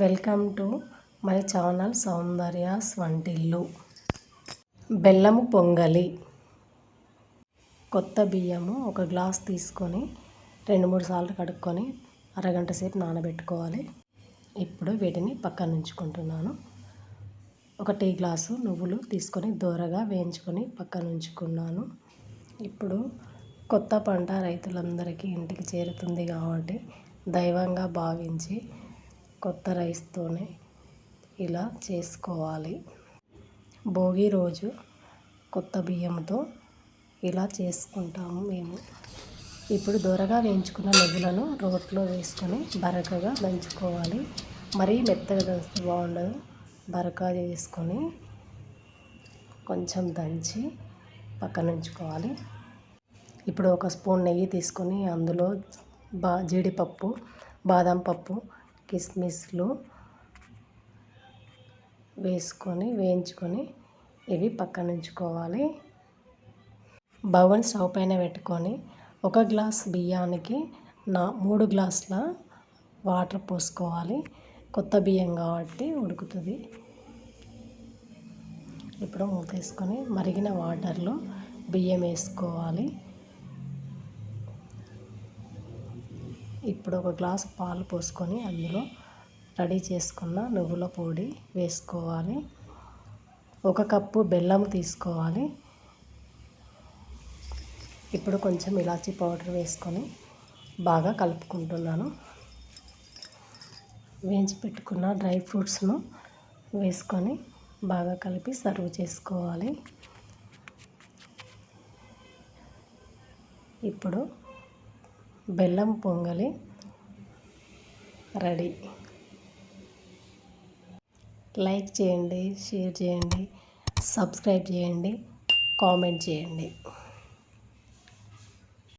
Welcome to my channel సౌందర్యాస్ వంటిల్లు. బెల్లము పొంగలి. కొత్త బియ్యము ఒక గ్లాస్ తీసుకొని 2-3 సార్లు కడుక్కొని అరగంట సేపు నానబెట్టుకోవాలి. ఇప్పుడు వీటిని పక్కన ఉంచుకుంటున్నాను. ఒక టీ గ్లాసు నువ్వులు తీసుకొని దోరగా వేయించుకొని పక్కన ఉంచుకున్నాను. ఇప్పుడు కొత్త పంట రైతులందరికీ ఇంటికి చేరుతుంది కాబట్టి దైవంగా భావించి కొత్త రైస్తోనే ఇలా చేసుకోవాలి. భోగి రోజు కొత్త బియ్యంతో ఇలా చేసుకుంటాము మేము. ఇప్పుడు దోరగా వేయించుకున్న నువ్వులను రోట్లో వేసుకొని బరకగా దంచుకోవాలి. మరీ మెత్తగా దంచితే బాగుండదు. బరకా చేసుకొని కొంచెం దంచి పక్కన ఉంచుకోవాలి. ఇప్పుడు ఒక స్పూన్ నెయ్యి తీసుకొని అందులో జీడిపప్పు, బాదం పప్పు, కిస్మిస్లు వేసుకొని వేయించుకొని ఇవి పక్కన ఉంచుకోవాలి. బగోని స్టవ్ పైన పెట్టుకొని 1 గ్లాస్ బియ్యానికి 3 గ్లాసుల వాటర్ పోసుకోవాలి. కొత్త బియ్యం కాబట్టి ఉడుకుతుంది. ఇప్పుడు మూత వేసుకొని మరిగిన వాటర్లో బియ్యం వేసుకోవాలి. ఇప్పుడు 1 గ్లాసు పాలు పోసుకొని అందులో రెడీ చేసుకున్న నువ్వుల పొడి వేసుకోవాలి. 1 కప్పు బెల్లం తీసుకోవాలి. ఇప్పుడు కొంచెం ఇలాచీ పౌడర్ వేసుకొని బాగా కలుపుకుంటున్నాను. వేయించి పెట్టుకున్న డ్రై ఫ్రూట్స్ను వేసుకొని బాగా కలిపి సర్వ్ చేసుకోవాలి. ఇప్పుడు బెల్లం పొంగలి రెడీ. లైక్ చేయండి, షేర్ చేయండి, సబ్స్క్రైబ్ చేయండి, కామెంట్ చేయండి.